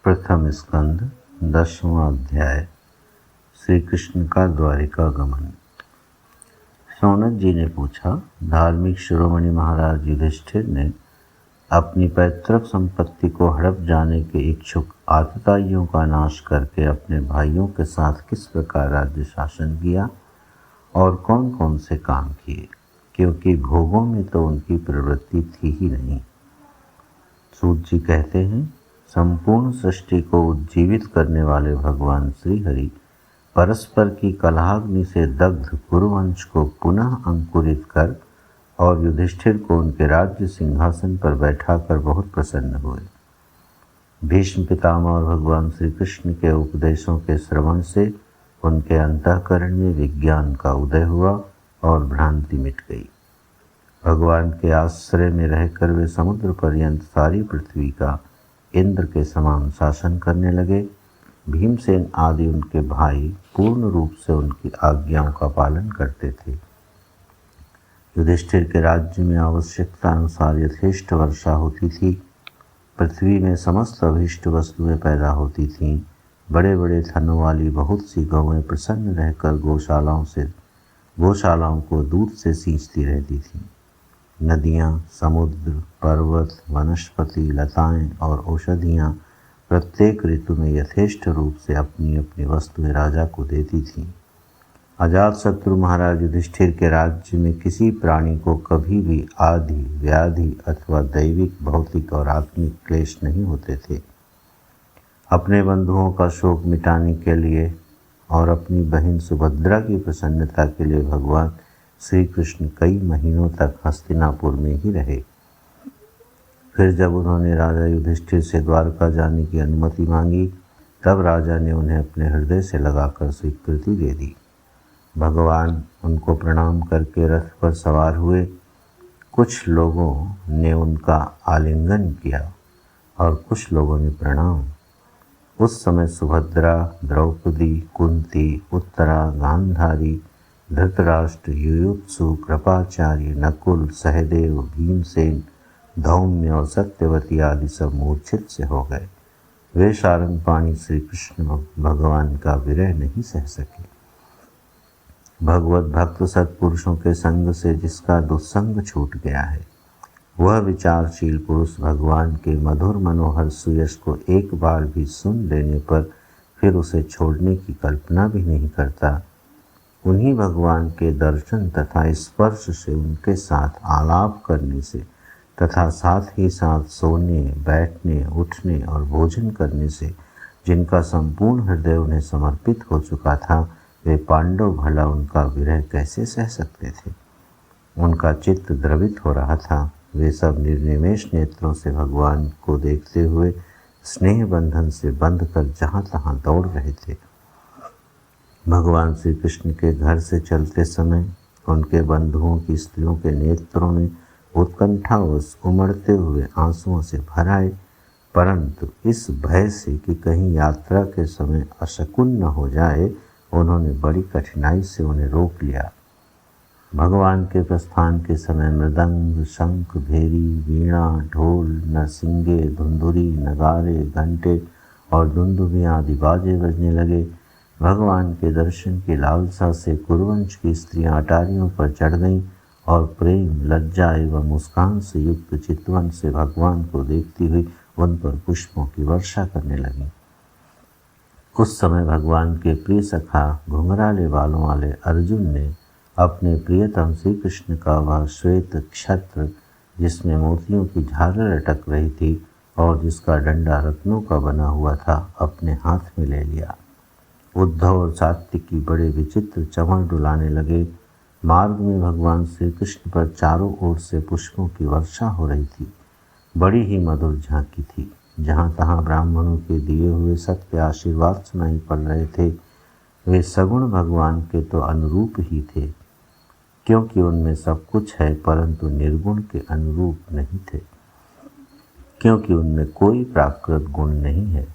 प्रथम स्कंद 10वां अध्याय। श्री कृष्ण का द्वारिका गमन। सौनक जी ने पूछा, धार्मिक शिरोमणि महाराज युधिष्ठिर ने अपनी पैतृक संपत्ति को हड़प जाने के इच्छुक आतताइयों का नाश करके अपने भाइयों के साथ किस प्रकार राज्य शासन किया और कौन कौन से काम किए, क्योंकि भोगों में तो उनकी प्रवृत्ति थी ही नहीं। सूत जी कहते हैं, संपूर्ण सृष्टि को उज्जीवित करने वाले भगवान श्रीहरि परस्पर की कलहाग्नि से दग्ध कुरुवंश को पुनः अंकुरित कर और युधिष्ठिर को उनके राज्य सिंहासन पर बैठाकर बहुत प्रसन्न हुए। भीष्म पितामह और भगवान श्री कृष्ण के उपदेशों के श्रवण से उनके अंतःकरण में विज्ञान का उदय हुआ और भ्रांति मिट गई। भगवान के आश्रय में रहकर वे समुद्र पर्यंत सारी पृथ्वी का इंद्र के समान शासन करने लगे। भीमसेन आदि उनके भाई पूर्ण रूप से उनकी आज्ञाओं का पालन करते थे। युधिष्ठिर के राज्य में आवश्यकता अनुसार यथेष्ट वर्षा होती थी। पृथ्वी में समस्त अभीष्ट वस्तुएं पैदा होती थीं। बड़े बड़े थनों वाली बहुत सी गौएं प्रसन्न रहकर गौशालाओं को दूध से सींचती रहती थीं। नदियाँ, समुद्र, पर्वत, वनस्पति, लताएं और औषधियाँ प्रत्येक ऋतु में यथेष्ट रूप से अपनी अपनी वस्तुएं राजा को देती थीं। अजातशत्रु महाराज युधिष्ठिर के राज्य में किसी प्राणी को कभी भी आदि, व्याधि अथवा दैविक, भौतिक और आत्मिक क्लेश नहीं होते थे। अपने बंधुओं का शोक मिटाने के लिए और अपनी बहन सुभद्रा की प्रसन्नता के लिए भगवान श्री कृष्ण कई महीनों तक हस्तिनापुर में ही रहे। फिर जब उन्होंने राजा युधिष्ठिर से द्वारका जाने की अनुमति मांगी, तब राजा ने उन्हें अपने हृदय से लगाकर स्वीकृति दे दी। भगवान उनको प्रणाम करके रथ पर सवार हुए। कुछ लोगों ने उनका आलिंगन किया और कुछ लोगों ने प्रणाम। उस समय सुभद्रा, द्रौपदी, कुंती, उत्तरा, गांधारी, धृतराष्ट्र, युयुत्सु, कृपाचार्य, नकुल, सहदेव, भीमसेन, धौम्य और सत्यवती आदि सब मूर्छित से हो गए। वे सारंगपाणी श्री कृष्ण भगवान का विरह नहीं सह सके। भगवत भक्त सत्पुरुषों के संग से जिसका दुस्संग छूट गया है, वह विचारशील पुरुष भगवान के मधुर मनोहर सुयश को एक बार भी सुन लेने पर फिर उसे छोड़ने की कल्पना भी नहीं करता। उन्हीं भगवान के दर्शन तथा स्पर्श से, उनके साथ आलाप करने से तथा साथ ही साथ सोने, बैठने, उठने और भोजन करने से जिनका संपूर्ण हृदय उन्हें समर्पित हो चुका था, वे पांडव भला उनका विरह कैसे सह सकते थे। उनका चित्त द्रवित हो रहा था। वे सब निर्निमेष नेत्रों से भगवान को देखते हुए स्नेह बंधन से बंध कर जहाँ तहाँ दौड़ रहे थे। भगवान श्री कृष्ण के घर से चलते समय उनके बंधुओं की स्त्रियों के नेत्रों में उत्कंठावश उमड़ते हुए आंसुओं से भर आए, परंतु इस भय से कि कहीं यात्रा के समय अशकुन न हो जाए, उन्होंने बड़ी कठिनाई से उन्हें रोक लिया। भगवान के प्रस्थान के समय मृदंग, शंख, भेरी, वीणा, ढोल, नरसिंगे, धुंधुरी, नगारे, घंटे और दुंदुभी आदि बाजे बजने लगे। भगवान के दर्शन की लालसा से कुरुवंश की स्त्रियां अटारियों पर चढ़ गईं और प्रेम, लज्जा एवं मुस्कान से युक्त चितवन से भगवान को देखती हुई उन पर पुष्पों की वर्षा करने लगीं। उस समय भगवान के प्रिय सखा घुंघराले बालों वाले अर्जुन ने अपने प्रियतम श्री कृष्ण का वह श्वेत क्षत्र, जिसमें मोतियों की झालर लटक रही थी और जिसका डंडा रत्नों का बना हुआ था, अपने हाथ में ले लिया। उद्धव और सात्विकी बड़े विचित्र चमन डुलाने लगे। मार्ग में भगवान श्री कृष्ण पर चारों ओर से पुष्पों की वर्षा हो रही थी। बड़ी ही मधुर झांकी थी। जहाँ तहाँ ब्राह्मणों के दिए हुए सत्य आशीर्वाद सुनाई पड़ रहे थे। वे सगुण भगवान के तो अनुरूप ही थे, क्योंकि उनमें सब कुछ है, परंतु निर्गुण के अनुरूप नहीं थे, क्योंकि उनमें कोई प्राकृत गुण नहीं है।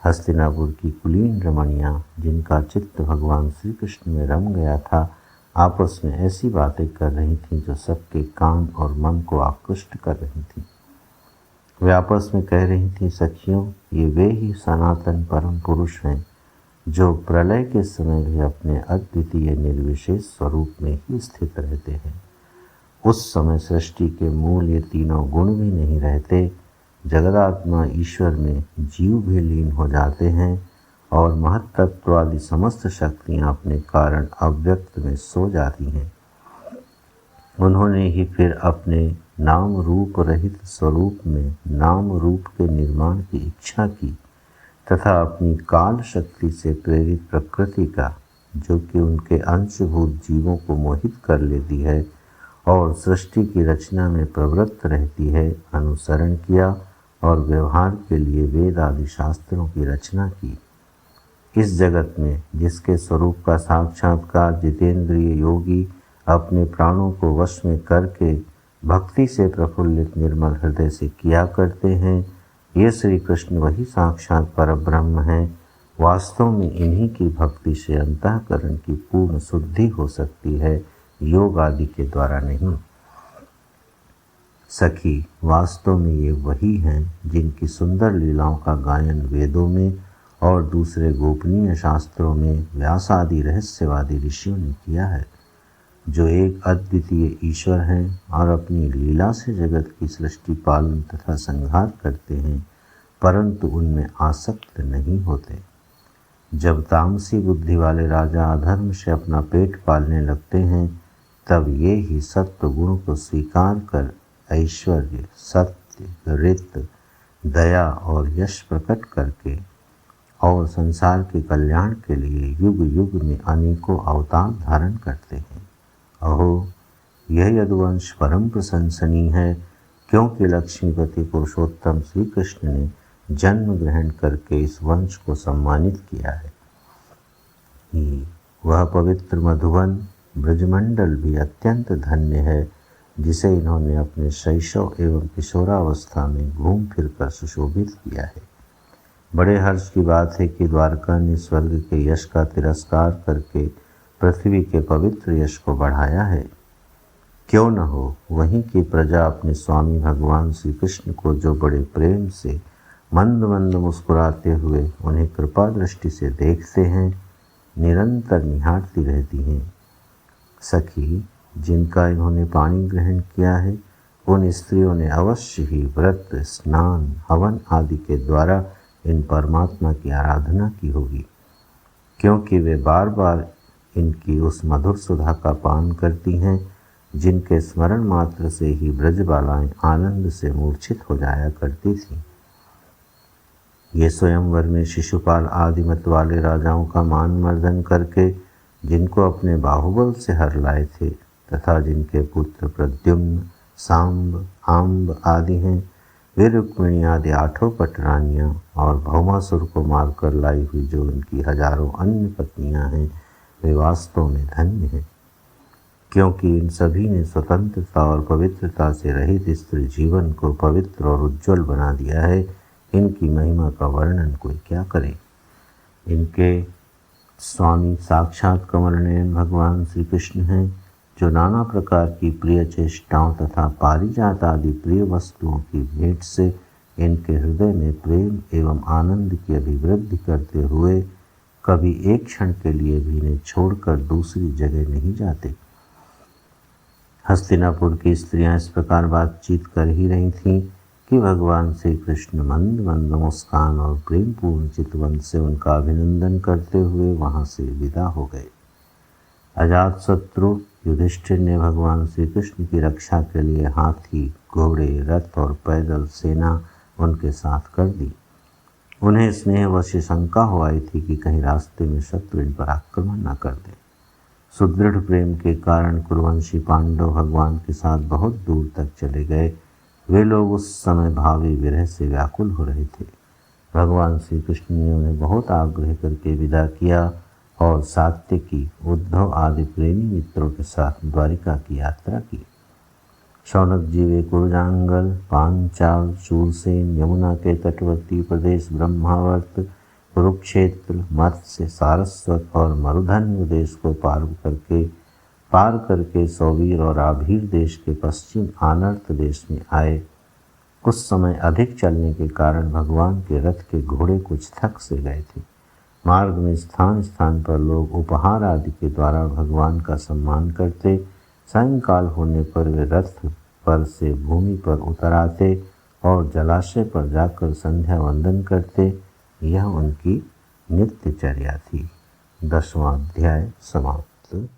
हस्तिनापुर की कुलीन रमणियाँ, जिनका चित्त भगवान श्री कृष्ण में रम गया था, आपस में ऐसी बातें कर रही थीं जो सबके कान और मन को आकृष्ट कर रही थीं। वे आपस में कह रही थी, सखियों, ये वे ही सनातन परम पुरुष हैं जो प्रलय के समय भी अपने अद्वितीय निर्विशेष स्वरूप में ही स्थित रहते हैं। उस समय सृष्टि के मूल ये तीनों गुण भी नहीं रहते। जगदात्मा ईश्वर में जीव भी लीन हो जाते हैं और महत्तत्व आदि समस्त शक्तियाँ अपने कारण अव्यक्त में सो जाती हैं। उन्होंने ही फिर अपने नाम रूप रहित स्वरूप में नाम रूप के निर्माण की इच्छा की तथा अपनी काल शक्ति से प्रेरित प्रकृति का, जो कि उनके अंशभूत जीवों को मोहित कर लेती है और सृष्टि की रचना में प्रवृत्त रहती है, अनुसरण किया और व्यवहार के लिए वेद आदि शास्त्रों की रचना की। इस जगत में जिसके स्वरूप का साक्षात्कार जितेंद्रिय योगी अपने प्राणों को वश में करके भक्ति से प्रफुल्लित निर्मल हृदय से किया करते हैं, ये श्री कृष्ण वही साक्षात परब्रह्म हैं। वास्तव में इन्हीं की भक्ति से अंतःकरण की पूर्ण शुद्धि हो सकती है, योग आदि के द्वारा नहीं। सखी, वास्तव में ये वही हैं जिनकी सुंदर लीलाओं का गायन वेदों में और दूसरे गोपनीय शास्त्रों में व्यास आदि रहस्यवादी ऋषियों ने किया है, जो एक अद्वितीय ईश्वर हैं और अपनी लीला से जगत की सृष्टि पालन तथा संहार करते हैं, परंतु उनमें आसक्त नहीं होते। जब तामसी बुद्धि वाले राजा अधर्म से अपना पेट पालने लगते हैं, तब ये ही सत्व गुण को स्वीकार कर ऐश्वर्य, सत्य, ऋत, दया और यश प्रकट करके और संसार के कल्याण के लिए युग युग में अनेकों अवतार धारण करते हैं। अहो, यह यदुवंश परम प्रशंसनीय है, क्योंकि लक्ष्मीपति पुरुषोत्तम श्री कृष्ण ने जन्म ग्रहण करके इस वंश को सम्मानित किया है। वह पवित्र मधुवन ब्रजमंडल भी अत्यंत धन्य है, जिसे इन्होंने अपने शैशव एवं किशोरावस्था में घूम फिर कर सुशोभित किया है। बड़े हर्ष की बात है कि द्वारका ने स्वर्ग के यश का तिरस्कार करके पृथ्वी के पवित्र यश को बढ़ाया है। क्यों न हो, वहीं की प्रजा अपने स्वामी भगवान श्री कृष्ण को जो बड़े प्रेम से मंद मंद मुस्कुराते हुए उन्हें कृपा दृष्टि से देखते हैं, निरंतर निहारती रहती हैं। सखी, जिनका इन्होंने पाणी ग्रहण किया है, उन स्त्रियों ने अवश्य ही व्रत, स्नान, हवन आदि के द्वारा इन परमात्मा की आराधना की होगी, क्योंकि वे बार बार इनकी उस मधुर सुधा का पान करती हैं, जिनके स्मरण मात्र से ही ब्रजबालाएं आनंद से मूर्छित हो जाया करती थीं। ये स्वयंवर में शिशुपाल आदि मत वाले राजाओं का मान मर्दन करके जिनको अपने बाहुबल से हर लाए थे तथा जिनके पुत्र प्रद्युम्न, सांब, आम्ब आदि हैं, वे रुक्मिणी आदि 8 पटरानियाँ और भौमासुर को मारकर लाई हुई जो उनकी हजारों अन्य पत्नियाँ हैं, वे वास्तव में धन्य हैं, क्योंकि इन सभी ने स्वतंत्रता और पवित्रता से रहित स्त्री जीवन को पवित्र और उज्ज्वल बना दिया है। इनकी महिमा का वर्णन कोई क्या करे। इनके स्वामी साक्षात कमल नयन भगवान श्री कृष्ण हैं, जो नाना प्रकार की प्रिय चेष्टाओं तथा पारिजात आदि प्रिय वस्तुओं की भेंट से इनके हृदय में प्रेम एवं आनंद की अभिवृद्धि करते हुए कभी एक क्षण के लिए भी इन्हें छोड़कर दूसरी जगह नहीं जाते। हस्तिनापुर की स्त्रियां इस प्रकार बातचीत कर ही रही थीं कि भगवान श्री कृष्ण मंद मंद मुस्कान और प्रेमपूर्ण चितवन से उनका अभिनंदन करते हुए वहां से विदा हो गए। अजातशत्रु युधिष्ठिर ने भगवान श्री कृष्ण की रक्षा के लिए हाथी, घोड़े, रथ और पैदल सेना उनके साथ कर दी। उन्हें स्नेहवश शंका हो आई थी कि कहीं रास्ते में शत्रु इन पर आक्रमण न कर दे। सुदृढ़ प्रेम के कारण कुरुवंशी पांडव भगवान के साथ बहुत दूर तक चले गए। वे लोग उस समय भावी विरह से व्याकुल हो रहे थे। भगवान श्री कृष्ण ने उन्हें बहुत आग्रह करके विदा किया और सात्यकी, उद्धव आदि प्रेमी मित्रों के साथ द्वारिका की यात्रा की। शौनक जी वे कुरुजांगल, पांचाल, शूरसेन, यमुना के तटवर्ती प्रदेश ब्रह्मावर्त, कुरुक्षेत्र, मत्स्य, सारस्वत और मरुधन्य देश को पार करके सौवीर और आभीर देश के पश्चिम आनर्त देश में आए। कुछ समय अधिक चलने के कारण भगवान के रथ के घोड़े कुछ थक से गए थे। मार्ग में स्थान स्थान पर लोग उपहार आदि के द्वारा भगवान का सम्मान करते। सायंकाल होने पर वे रथ पर से भूमि पर उतर आते और जलाशय पर जाकर संध्या वंदन करते। यह उनकी नित्यचर्या थी। 10वां अध्याय समाप्त।